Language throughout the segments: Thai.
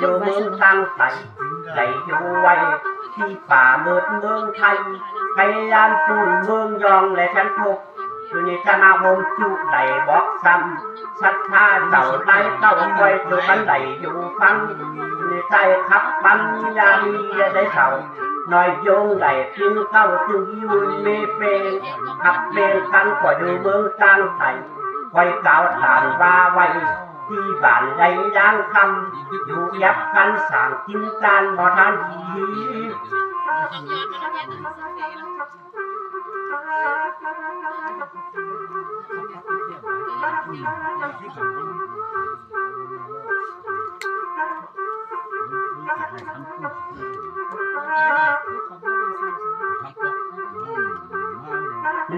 อยู่เมืองตั้งไต่ได้อยู่ไว้ที่ป่าเมืองไทยพยายามปูนเมืองยองและฉันพบอยู่ในจะมาโฮมจุได้บอกซ้ำศรัทธาเจ้าได้เต้าคอยอยู่กันได้อยู่ฟังอยู่ในใจขับปัญญามีได้เศร้าน้อยโยงได้พิงเข้าจึงยืนเมเปงขับเปงกันก็อยู่เมืองกลางไทยคอยกล่าวฐานว่าไว้ที่บ้านใดย่างคำอยู่ยับกันสั่งกินจานบ่ทันที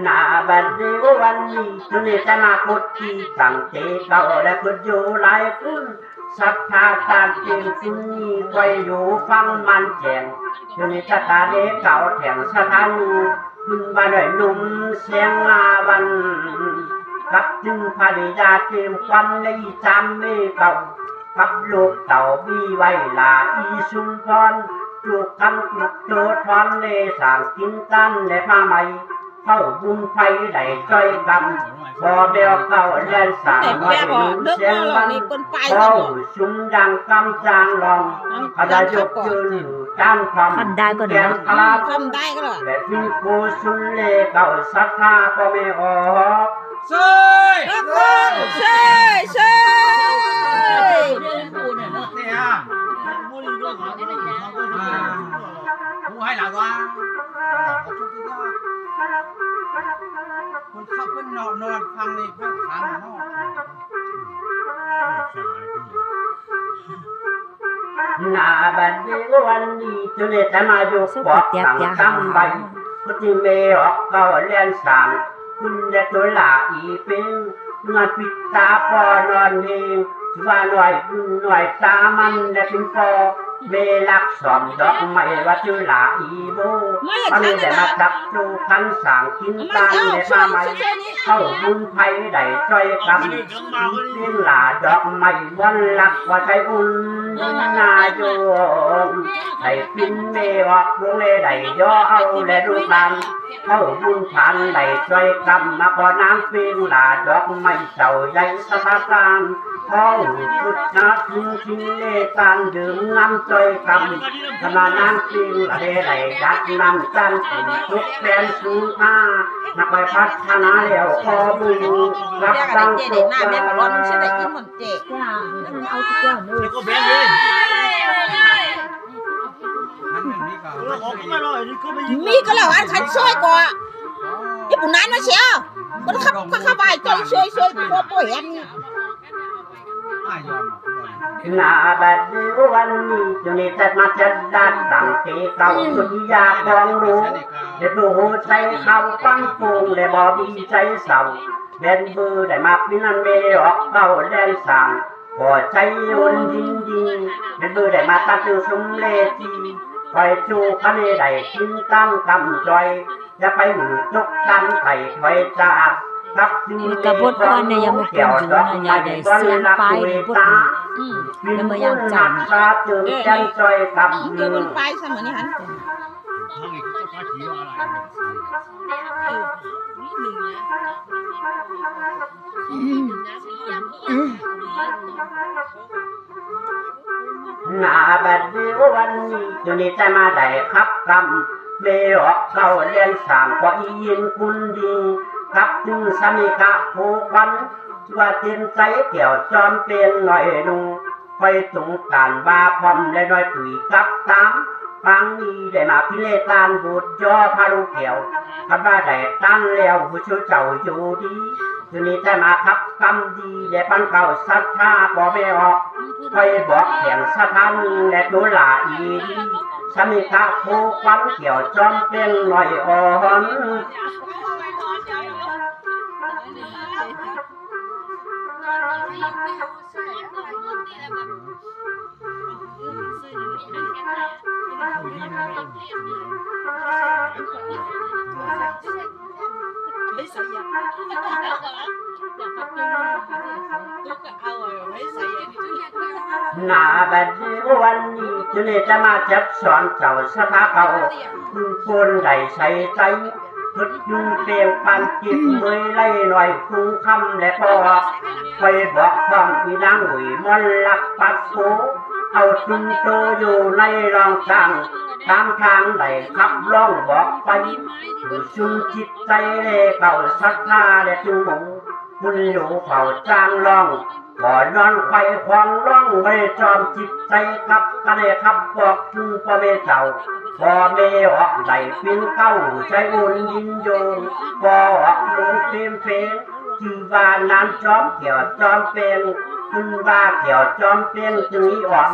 นาบัดนี้วันนี้จุนีจะมาพุทธีตั้งเจเก่าและพุทอยู่หลายคนศรัทธาตามเก่งจุนีไว้อยู่ฟังมันแจงจุนีจะตาเด็กเก่าแถงสถานีขึ้นมาด้วยนุ่มเสียงอาวันกับจึงภริยาเตรียมความในจำไม่เก่ากับลูกเต่าบีไว้ลาอีชุมพรจูกกันจุกโจทอนเลสางกินตันและมาใหม่เข้าบุญไฟได้จ้อยกำบ่เดียวเข้าเล่นสามไว้ลุ้นเสียงวันเข้าชุมดังกำจางลองพระยกยืนจานความแก่กลาบและพิโกสุนเลเก่าศรัทธาก็ไม่ออกเซ่เซ่เซ่ผู้ให้หลักว่าคนเข้าคนนอนฟังในพระขานนอกนาบัดนี้วันนี้จุเลจะมาอยู่ปอดตั้งตั้งใบพุทธิเมออกเก่าเลี้ยนสามคุณและตัวหลาอีเป็นเมื่อปิดตาปอนอนเองว่าหน่อยตามันและเป็นปอเวลักสอมดอกไม้ว่าจุลาอีโบอันนี้แต่มาจับจูพันสางกินตาในมาใหม่เข้าบุญไผ่ได้จ้อยกำเสียงหลาดอกไม้วันลักว่าใจอุ่นนาโยมให้ปินเมออกวงเลได้ย่อเอาและดูตามเข้าบุญพันได้จ้อยกำมาขอน้ำเพียงหลาดอกไม้เจ้าใหญ่สะพาน เข้าพุทธะทิ้งทิ้งเลการดื่มน้ำจ้อยกำขณะนั้นจริงอะไรไหลดักน้ำจันทร์ทุกแดนสูงท่านักไปพัฒนาแล้วพอบุญรับตั้งโตกันมีก็แล้วอันขันช่วยก่อนญี่ปุ่นนั้นมาเชียวมันขับเข้าไปจอยช่วยพอป่วยอันนี้นาบัดนี้วันนี้จุนีจะมาจัดดัดตั้งเตเก่าสุดยาของรู้เด็ดดูใจเขาฟังฟูงและบอดีใจเศร้าเด่นมือได้มาพินันเมออกเก่าแดนสางพอใจอุ่นยินดีเด็ดมือได้มาตัดจึงสมเลทีคอยจูคะเนได้กินตั้งคำจอยอย่าไปหมุนจกตั้งไข่คอยจ้ากระบดก้อนเนี่ยยังไม่เป็นอยู่นะยายได้เสียงไปบดแล้วมายังจังเกี่ยวมันไปเสมอนี่ฮันนาบัดนี้วันนี้จุนีจะมาได้ครับกำเบออกเข้าเรียนสามก็อียินคุณดีกับจึงสมิกะผูกวันว่าเต็มใจเกี่ยวจอมเป็นหน่อยนุ่งคอยสงการว่าพร้อมได้น้อยตุ๋ยกับตามฟังนี้ได้มาพิเลตานบุตรย่อพาลูกเกี่ยวคำว่าได้ตั้งแล้วผู้ช่วยเจ้าอยู่ดีจุนี้จะมาขับกำดีและปันเก่าศรัทธาบ่ไม่ออกคอยบอกแห่งสถานีและดูหลาอีดีสมิกะผูกวันเกี่ยวจอมเป็นหน่อยอ่อน ไม่ใส่ยาไม่ใส่ หน้าบัดนี้วันนี้จุเลจะมาจับสอนเจ้าสถาเขาคุณคนใดใส่ใจพุดยุงเปลี่ยนปันจิบมือไล่หน่อยคุ้งคำและบอกไปบอกความอีนางหุยมนลักปัดโผเอาจุนโตอยู่ในรองสั่งตามทางไหนขับร้องบอกไปชุมจิตใจเลเก่าศรัทธาและจุงหงบุญอยู่เฝ้าจางร้องบ่อนอนไฟควงร้องไม่จอมจิตใจขับกันเลยขับบอกถึงพ่อแม่เจ้าพ่อแม่ออกไหลฟินเก้าใจอุ่นยินโยงพ่อออกลงเต็มเฟนชื่อว่านั้นจอมเกี่ยวจอมเป็นคุณว่าเกี่ยวจอมเป็นจึงนี้อ่อน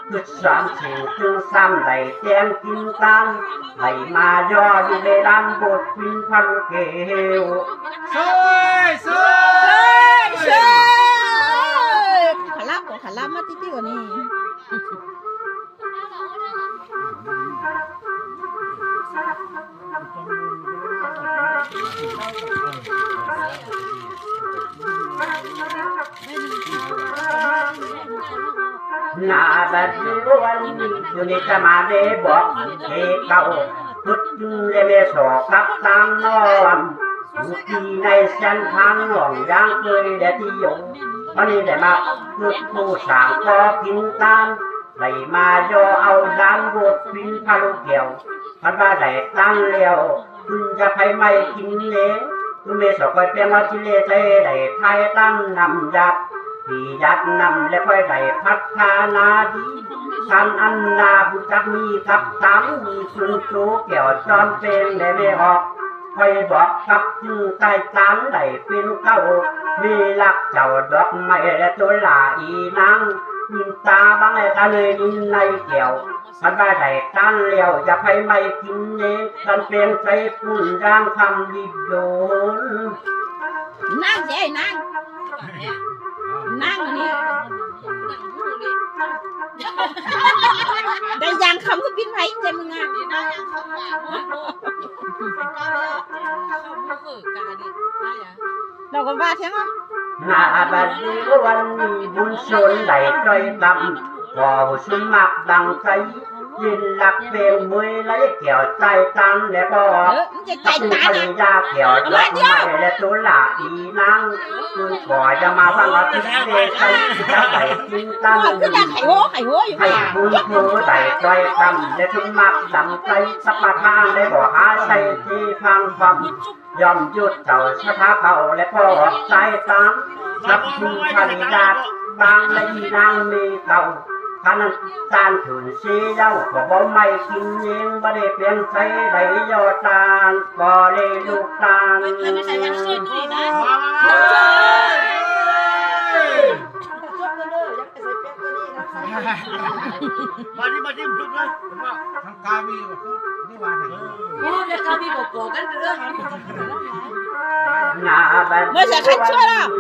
คือสามสิ่งจึงซ้ำไหลแจ้งกินตันไหลมาย่ออยู่ในลำบทฟินพันเกวเชยขาลับมาติ๊กๆกว่านี้หน้าบัดนี้วันนี้อยู่ในจะมาได้บอกเทเก่าพุดเลยเมโสกับตามนอนอยู่ที่ในเส้นทางหลวงย่างเคยได้ที่ยงวันนี้ได้มาพุดผู้สางก็กินตามไหลมาย่อเอาด้านบทฟินพาลุเกี่ยวพันว่าได้ตั้งเลี้ยวคุณจะไปไม่กินเลี้ยงคุณเมโสก็เป็นว่าที่เล่ใจได้ไทยตั้งนำยัดที่ยัดนำและค่อยได้พัฒนาดีท่านอันนาบุจักมีกับตามมีสุนทรเกี่ยวจอมเป็นได้ไม่ออกค่อยบอกกับจึงใต้จานได้เป็นเก้ามีลักเจ้าดอกไม้และตัวลาอีนางยินตาบางไอ้ตาเลยยินในเกี่ยวมันว่าได้ตั้งเลี้ยวจะไปไม่กินเองกันเป็นใจปุ่นร่างคำดิบโดนนั่งสินั่งนี่ได้ยังคำก็บินไปเจมึงอ่ะเราก็ว่าเท่านั้นหน้าบัดนี้วันนี้บุญชนได้ใจกำพอสุนมักดังใจยินหลักเป็นมือไหลเกี่ยวใจตันและบอกใจตาเนี่ยยาเกี่ยวดอกไม้และตัวหลาอีนางคุณขอจะมาฟังว่าที่เด็กใครจะไปกินตันไข่โหอยู่ให้บุญมือได้ใจกำและสุนมักดังใจสัพพะทานได้บอกหาใส่ที่ฟังความยอมยุดเจ้าชะทาเขาและพ่อใจตามสับคุณพันดาบางและอีนางมีเก่าท่านจานถุนสีเย้าก็บ่ไม่กินเองบ่ได้เปลี่ยนใจได้ยอตานก็ได้ลูกตาลมาดิจุดเลยว่าทางกามีก็คือนี่ว่าไหนเดี๋ยวกามีบอกกันเรื่องหน้าบัด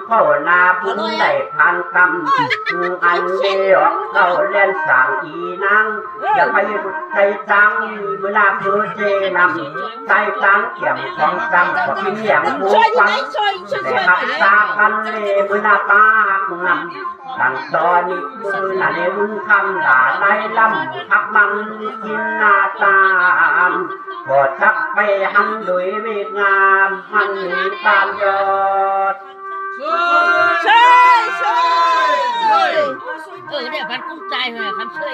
เขาหน้าบุญได้พันกำอันเดียวเขาเล่นสางอีนางอย่าไปใจจังเวลาเพื่อเจนำใจจังเกี่ยมของจำก็พิมพ์อย่างผู้ฟังแต่หักตากันเลยเวลาปากนำดังตอนนี้มือหน้าในรุ่นคำด่าในลำพักมันกินหน้าตามพอจักไปหันด้วยเวทงามมันมีตามยอดใช่เนี่ยมันกุ้งใจเลยคำเชื่อ